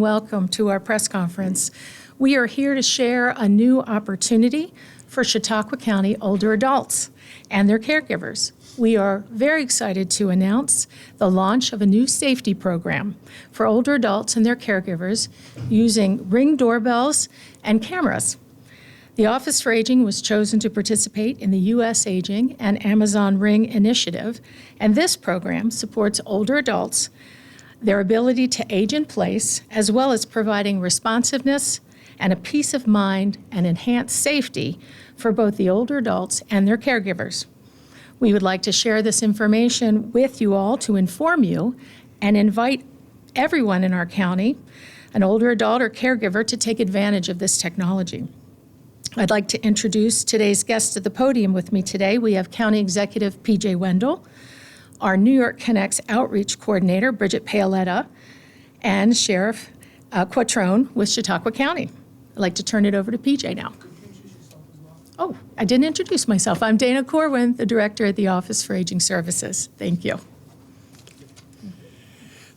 Welcome to our press conference. We are here to share a new opportunity for Chautauqua County older adults and their caregivers. We are very excited to announce the launch of a new safety program for older adults and their caregivers using Ring doorbells and cameras. The Office for Aging was chosen to participate in the U.S. Aging and Amazon Ring initiative, and this program supports older adults, their ability to age in place, as well as providing responsiveness and a peace of mind and enhanced safety for both the older adults and their caregivers. We would like to share this information with you all to inform you and invite everyone in our county, an older adult or caregiver, to take advantage of this technology. I'd like to introduce today's guests at the podium with me today. We have County Executive P.J. Wendell, our New York Connects Outreach Coordinator, Bridget Paoletta, and Sheriff Quattrone with Chautauqua County. I'd like to turn it over to PJ now. Oh, I didn't introduce myself. I'm Dana Corwin, the Director at the Office for Aging Services. Thank you.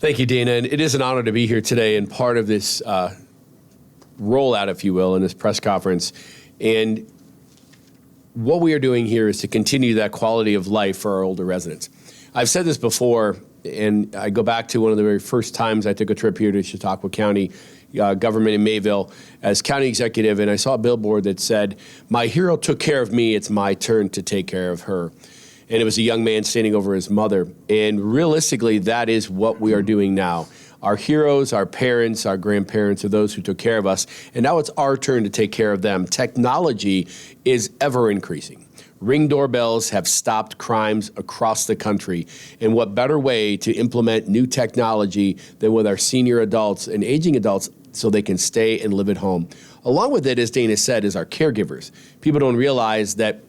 Thank you, Dana. And it is an honor to be here today and part of this rollout, if you will, in this press conference. And what we are doing here is to continue that quality of life for our older residents. I've said this before, and I go back to one of the very first times I took a trip here to Chautauqua County government in Mayville as county executive, and I saw a billboard that said, "My hero took care of me, it's my turn to take care of her." And it was a young man standing over his mother. And realistically, that is what we are doing now. Our heroes, our parents, our grandparents are those who took care of us, and now it's our turn to take care of them. Technology is ever increasing. Ring doorbells have stopped crimes across the country. And what better way to implement new technology than with our senior adults and aging adults so they can stay and live at home. Along with it, as Dana said, is our caregivers. People don't realize that,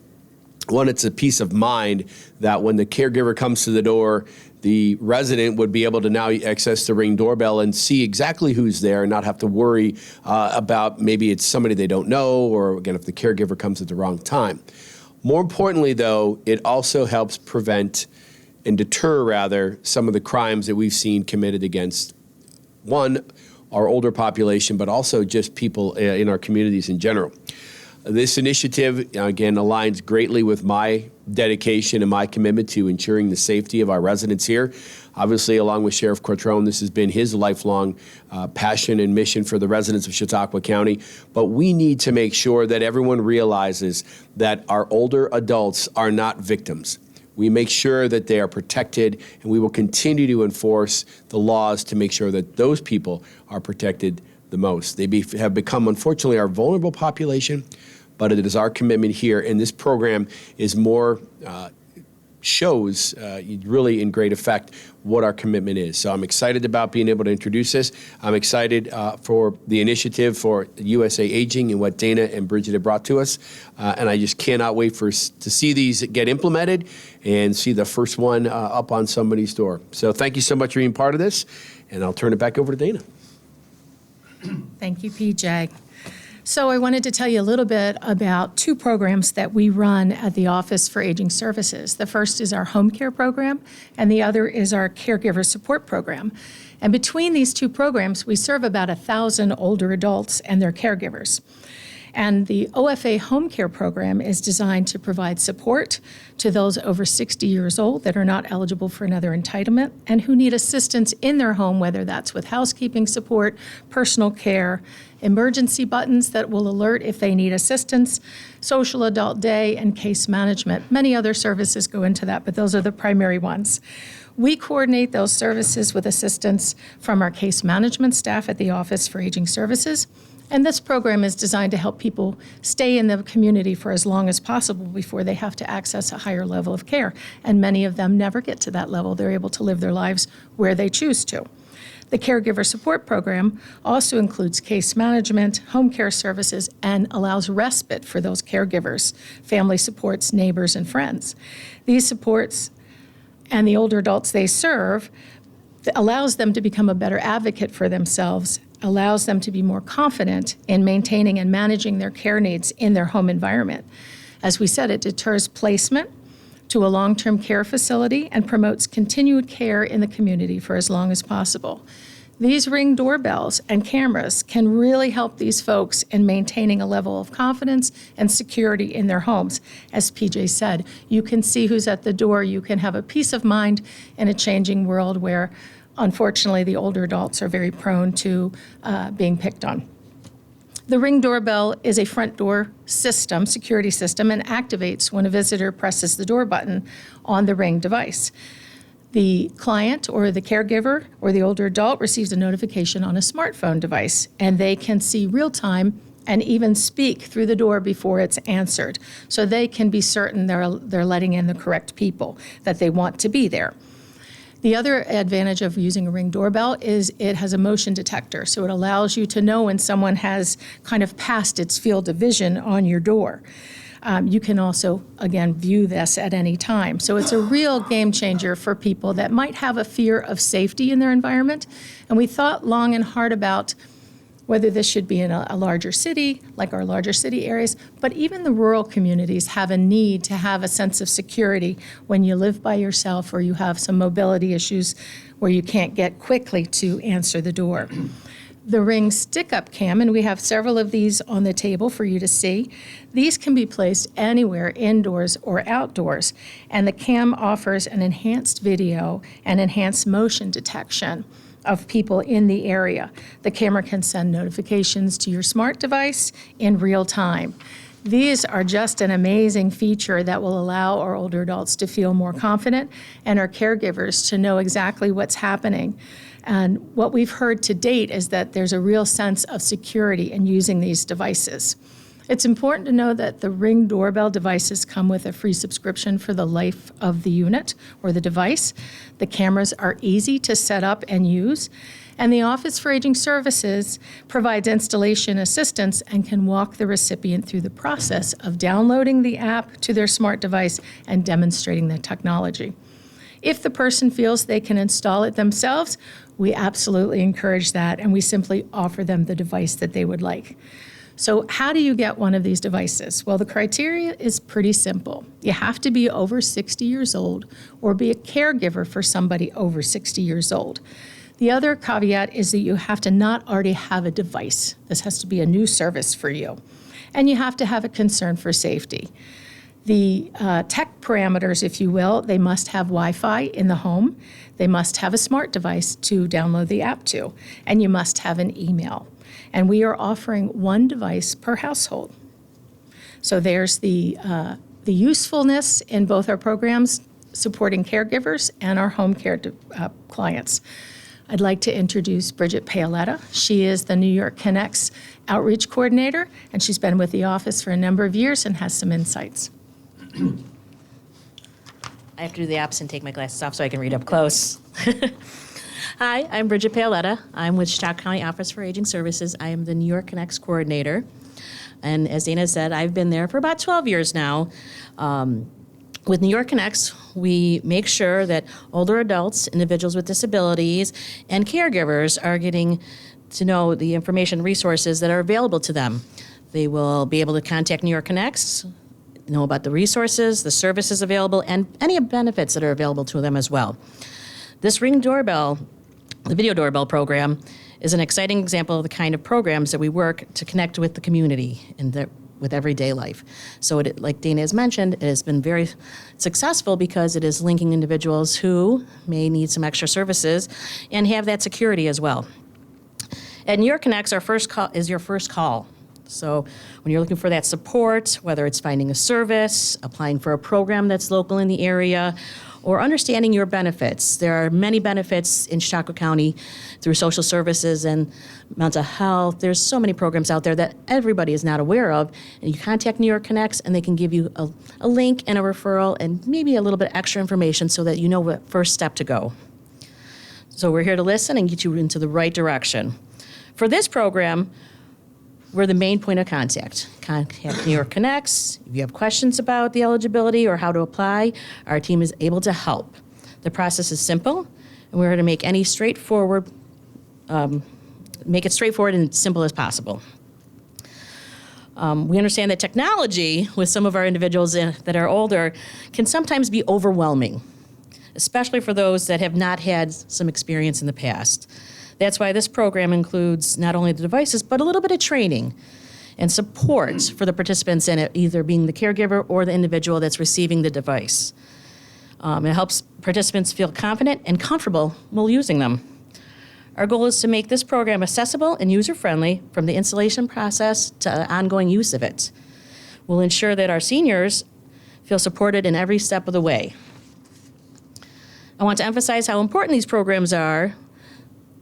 one, it's a peace of mind that when the caregiver comes to the door, the resident would be able to now access the Ring doorbell and see exactly who's there and not have to worry about maybe it's somebody they don't know, or again, if the caregiver comes at the wrong time. More importantly, though, it also helps prevent and deter, rather, some of the crimes that we've seen committed against, one, our older population, but also just people in our communities in general. This initiative, again, aligns greatly with my dedication and my commitment to ensuring the safety of our residents here. Obviously, along with Sheriff Quattrone, this has been his lifelong passion and mission for the residents of Chautauqua County. But we need to make sure that everyone realizes that our older adults are not victims. We make sure that they are protected, and we will continue to enforce the laws to make sure that those people are protected the most. They have become, unfortunately, our vulnerable population, but it is our commitment here, and this program is more shows really in great effect what our commitment is. So I'm excited about being able to introduce this. I'm excited for the initiative for USA Aging and what Dana and Bridget have brought to us. And I just cannot wait to see these get implemented and see the first one up on somebody's door. So thank you so much for being part of this, and I'll turn it back over to Dana. Thank you, PJ. So I wanted to tell you a little bit about two programs that we run at the Office for Aging Services. The first is our home care program, and the other is our caregiver support program. And between these two programs, we serve about 1,000 older adults and their caregivers. And the OFA home care program is designed to provide support to those over 60 years old that are not eligible for another entitlement and who need assistance in their home, whether that's with housekeeping support, personal care, emergency buttons that will alert if they need assistance, social adult day, and case management. Many other services go into that, but those are the primary ones. We coordinate those services with assistance from our case management staff at the Office for Aging Services. And this program is designed to help people stay in the community for as long as possible before they have to access a higher level of care. And many of them never get to that level. They're able to live their lives where they choose to. The caregiver support program also includes case management, home care services, and allows respite for those caregivers, family supports, neighbors, and friends. These supports and the older adults they serve allows them to become a better advocate for themselves, allows them to be more confident in maintaining and managing their care needs in their home environment. As we said, it deters placement to a long-term care facility and promotes continued care in the community for as long as possible. These Ring doorbells and cameras can really help these folks in maintaining a level of confidence and security in their homes. As PJ said, you can see who's at the door. You can have a peace of mind in a changing world where, unfortunately, the older adults are very prone to being picked on. The Ring doorbell is a front door system, security system, and activates when a visitor presses the door button on the Ring device. The client or the caregiver or the older adult receives a notification on a smartphone device, and they can see real time and even speak through the door before it's answered. So they can be certain they're letting in the correct people that they want to be there. The other advantage of using a Ring doorbell is it has a motion detector, so it allows you to know when someone has kind of passed its field of vision on your door. You can also, again, view this at any time. So it's a real game changer for people that might have a fear of safety in their environment. And we thought long and hard about whether this should be in a larger city, like our larger city areas, but even the rural communities have a need to have a sense of security when you live by yourself or you have some mobility issues where you can't get quickly to answer the door. The Ring stick-up cam, and we have several of these on the table for you to see. These can be placed anywhere, indoors or outdoors, and the cam offers an enhanced video and enhanced motion detection of people in the area. The camera can send notifications to your smart device in real time. These are just an amazing feature that will allow our older adults to feel more confident and our caregivers to know exactly what's happening. And what we've heard to date is that there's a real sense of security in using these devices. It's important to know that the Ring doorbell devices come with a free subscription for the life of the unit or the device. The cameras are easy to set up and use. And the Office for Aging Services provides installation assistance and can walk the recipient through the process of downloading the app to their smart device and demonstrating the technology. If the person feels they can install it themselves, we absolutely encourage that, and we simply offer them the device that they would like. So how do you get one of these devices? Well, the criteria is pretty simple. You have to be over 60 years old or be a caregiver for somebody over 60 years old. The other caveat is that you have to not already have a device. This has to be a new service for you. And you have to have a concern for safety. The tech parameters, if you will, they must have Wi-Fi in the home. They must have a smart device to download the app to. And you must have an email. And we are offering one device per household. So there's the usefulness in both our programs supporting caregivers and our home care clients. I'd like to introduce Bridget Paoletta. She is the New York Connects Outreach Coordinator, and she's been with the office for a number of years and has some insights. I have to do the opposite and take my glasses off so I can read up close. Hi, I'm Bridget Paoletta. I'm with Chautauqua County Office for Aging Services. I am the New York Connects Coordinator. And as Dana said, I've been there for about 12 years now. With New York Connects, we make sure that older adults, individuals with disabilities, and caregivers are getting to know the information resources that are available to them. They will be able to contact New York Connects, know about the resources, the services available, and any benefits that are available to them as well. This Ring doorbell, the video doorbell program, is an exciting example of the kind of programs that we work to connect with the community with everyday life. So like Dana has mentioned, it has been very successful because it is linking individuals who may need some extra services and have that security as well. At New York Connects, our first call is your first call. So when you're looking for that support, whether it's finding a service, applying for a program that's local in the area, or understanding your benefits. There are many benefits in Chautauqua County through social services and mental health. There's so many programs out there that everybody is not aware of. And you contact New York Connects and they can give you a link and a referral and maybe a little bit extra information so that you know what first step to go. So we're here to listen and get you into the right direction. For this program, we're the main point of contact. Contact New York Connects. If you have questions about the eligibility or how to apply, our team is able to help. The process is simple, and we're here to make it straightforward and simple as possible. We understand that technology with some of our individuals that are older can sometimes be overwhelming, especially for those that have not had some experience in the past. That's why this program includes not only the devices, but a little bit of training and support for the participants in it, either being the caregiver or the individual that's receiving the device. It helps participants feel confident and comfortable while using them. Our goal is to make this program accessible and user-friendly from the installation process to ongoing use of it. We'll ensure that our seniors feel supported in every step of the way. I want to emphasize how important these programs are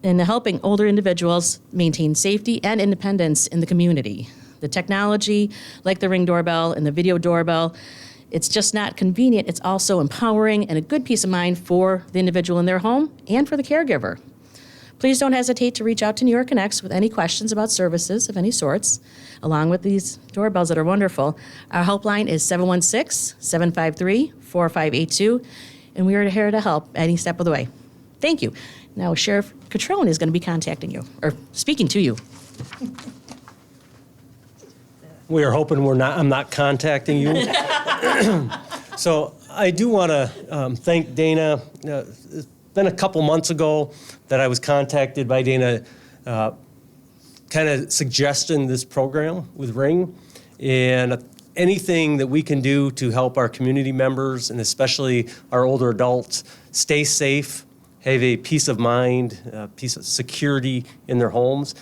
in helping older individuals maintain safety and independence in the community. The technology, like the Ring doorbell and the video doorbell, it's just not convenient, it's also empowering and a good peace of mind for the individual in their home and for the caregiver. Please don't hesitate to reach out to New York Connects with any questions about services of any sorts, along with these doorbells that are wonderful. Our helpline is 716-753-4582, and we are here to help any step of the way. Thank you. Now, Sheriff Catrone is going to be contacting you, or speaking to you. We are hoping I'm not contacting you. So I do want to thank Dana. It's been a couple months ago that I was contacted by Dana kind of suggesting this program with Ring. And anything that we can do to help our community members and especially our older adults stay safe, have a peace of mind, a peace of security in their homes.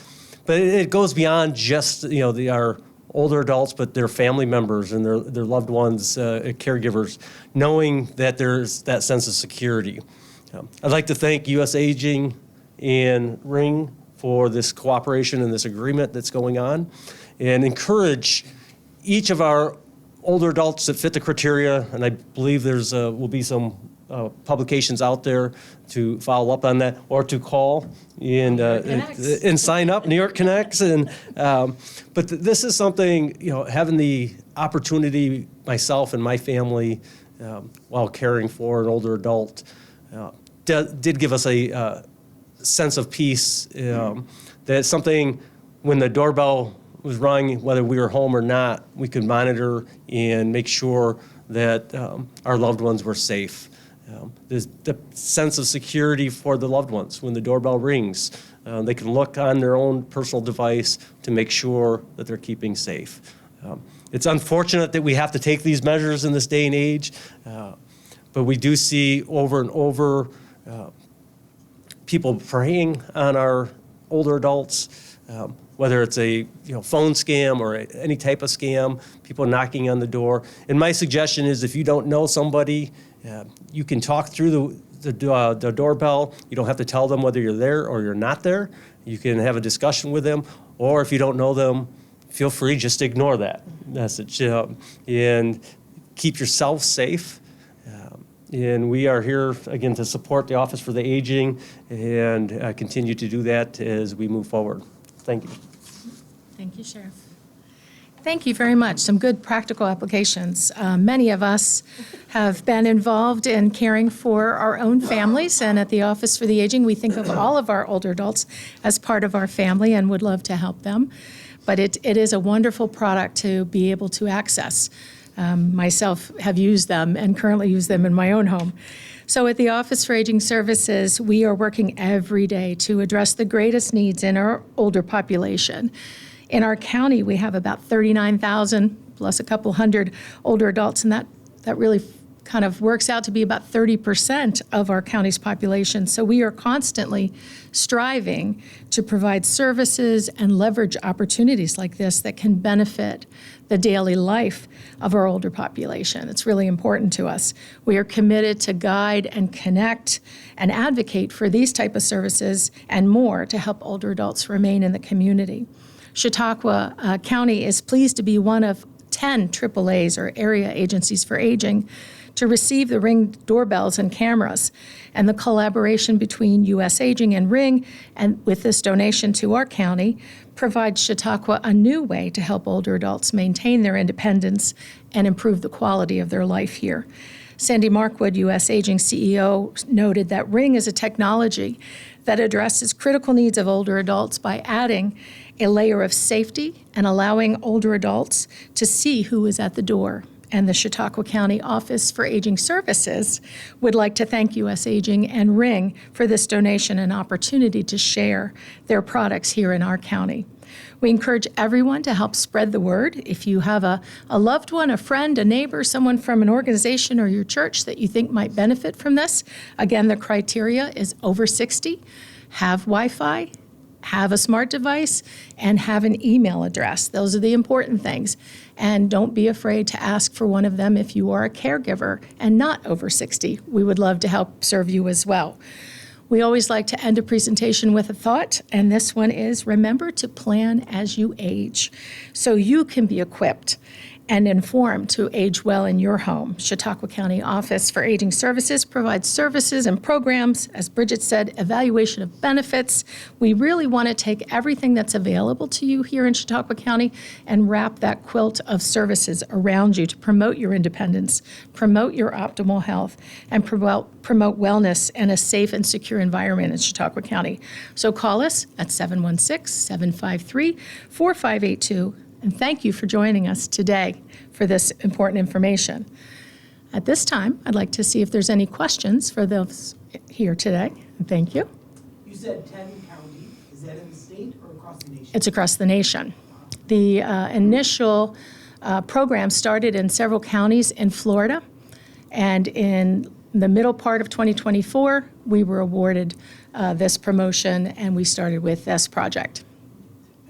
But it goes beyond just, our older adults, but their family members and their loved ones, caregivers, knowing that there's that sense of security. I'd like to thank U.S. Aging and Ring for this cooperation and this agreement that's going on, and encourage each of our older adults that fit the criteria, and I believe there's will be some publications out there to follow up on that, or to call and sign up, New York Connects. And but this is something, having the opportunity myself and my family while caring for an older adult did give us a sense of peace. That something when the doorbell was rung, whether we were home or not, we could monitor and make sure that our loved ones were safe. There's the sense of security for the loved ones. When the doorbell rings, they can look on their own personal device to make sure that they're keeping safe. It's unfortunate that we have to take these measures in this day and age, but we do see over and over people preying on our older adults, whether it's a phone scam or any type of scam, people knocking on the door. And my suggestion is, if you don't know somebody, you can talk through the doorbell. You don't have to tell them whether you're there or you're not there. You can have a discussion with them, or if you don't know them, feel free just to ignore that message and keep yourself safe. And we are here, again, to support the Office for the Aging and continue to do that as we move forward. Thank you. Thank you, Sheriff. Thank you very much. Some good practical applications. Many of us have been involved in caring for our own families, and at the Office for the Aging, we think of all of our older adults as part of our family and would love to help them. But it is a wonderful product to be able to access. Myself have used them and currently use them in my own home. So at the Office for Aging Services, we are working every day to address the greatest needs in our older population. In our county, we have about 39,000 plus a couple hundred older adults, and that really kind of works out to be about 30% of our county's population. So we are constantly striving to provide services and leverage opportunities like this that can benefit the daily life of our older population. It's really important to us. We are committed to guide and connect and advocate for these type of services and more to help older adults remain in the community. Chautauqua County is pleased to be one of 10 AAAs, or area agencies for aging, to receive the Ring doorbells and cameras. And the collaboration between U.S. Aging and Ring, and with this donation to our county, provides Chautauqua a new way to help older adults maintain their independence and improve the quality of their life here. Sandy Markwood, U.S. Aging CEO, noted that Ring is a technology that addresses critical needs of older adults by adding a layer of safety and allowing older adults to see who is at the door and the Chautauqua County Office for Aging Services would like to thank US Aging and Ring for this donation and opportunity to share their products here in our county. We encourage everyone to help spread the word. If you have a loved one, a friend, a neighbor, someone from an organization or your church that you think might benefit from this, again, the criteria is over 60, have Wi-Fi, have a smart device, and have an email address. Those are the important things. And don't be afraid to ask for one of them if you are a caregiver and not over 60. We would love to help serve you as well. We always like to end a presentation with a thought, and this one is, remember to plan as you age so you can be equipped and informed to age well in your home. Chautauqua County Office for Aging Services provides services and programs, as Bridget said, evaluation of benefits. We really want to take everything that's available to you here in Chautauqua County and wrap that quilt of services around you to promote your independence, promote your optimal health, and promote wellness and a safe and secure environment in Chautauqua County. So call us at 716-753-4582. And thank you for joining us today for this important information. At this time, I'd like to see if there's any questions for those here today. Thank you. You said 10 counties. Is that in the state or across the nation? It's across the nation. The initial program started in several counties in Florida, and in the middle part of 2024, we were awarded this promotion, and we started with this project.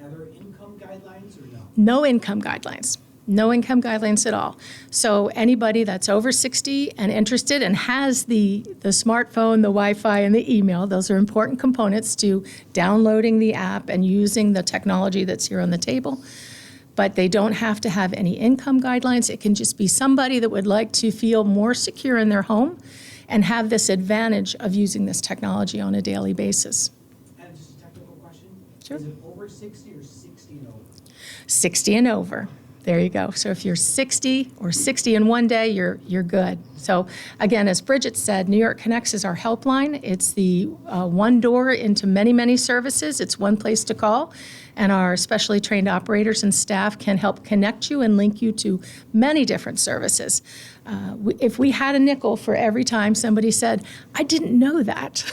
Are there income guidelines or no? No income guidelines. No income guidelines at all. So anybody that's over 60 and interested and has the smartphone, the Wi-Fi, and the email, those are important components to downloading the app and using the technology that's here on the table. But they don't have to have any income guidelines. It can just be somebody that would like to feel more secure in their home and have this advantage of using this technology on a daily basis. And just a technical question. Sure. Is it over 60 or 60 and over? 60 and over. There you go. So if you're 60 or 60 in one day, you're good. So again, as Bridget said, New York Connects is our helpline. It's the one door into many, many services. It's one place to call. And our specially trained operators and staff can help connect you and link you to many different services. If we had a nickel for every time somebody said, I didn't know that,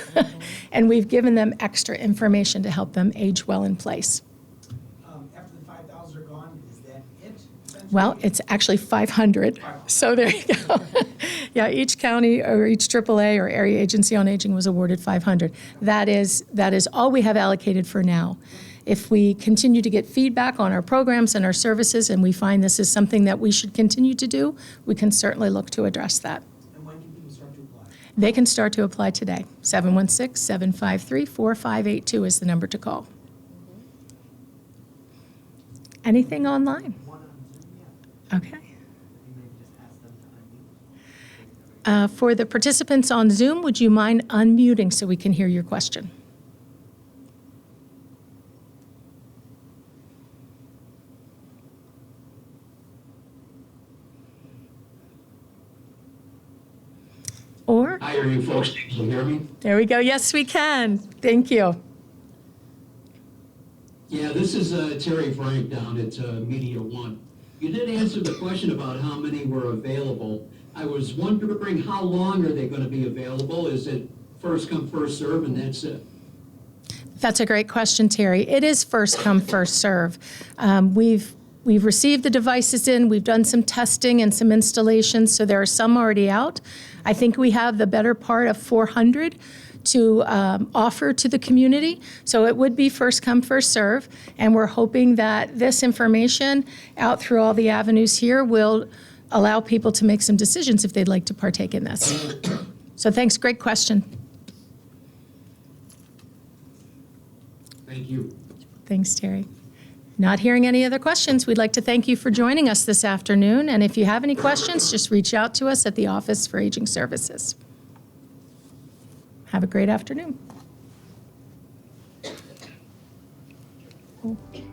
and we've given them extra information to help them age well in place. After the 5,000 are gone, is that it? essentially? Well, it's actually 500. So there you go. Yeah, each county or each AAA or area agency on aging was awarded 500. That is all we have allocated for now. If we continue to get feedback on our programs and our services and we find this is something that we should continue to do, we can certainly look to address that. And when can people start to apply? They can start to apply today. 716-753-4582 is the number to call. Anything online? One on Zoom, yeah. Okay. You maybe just ask them to unmute. For the participants on Zoom, would you mind unmuting so we can hear your question? Or, Hi, are you folks, can you hear me? there we go. Yes, we can. Thank you. Yeah, this is Terry Frank down at Media One. You did answer the question about how many were available. I was wondering how long are they going to be available? Is it first come, first serve, and that's it? That's a great question, Terry. It is first come, first serve. We've received the devices in, we've done some testing and some installations, so there are some already out. I think we have the better part of 400 to offer to the community. So it would be first come, first serve. And we're hoping that this information out through all the avenues here will allow people to make some decisions if they'd like to partake in this. So thanks, great question. Thank you. Thanks, Terry. Not hearing any other questions, we'd like to thank you for joining us this afternoon. And if you have any questions, just reach out to us at the Office for Aging Services. Have a great afternoon. Okay.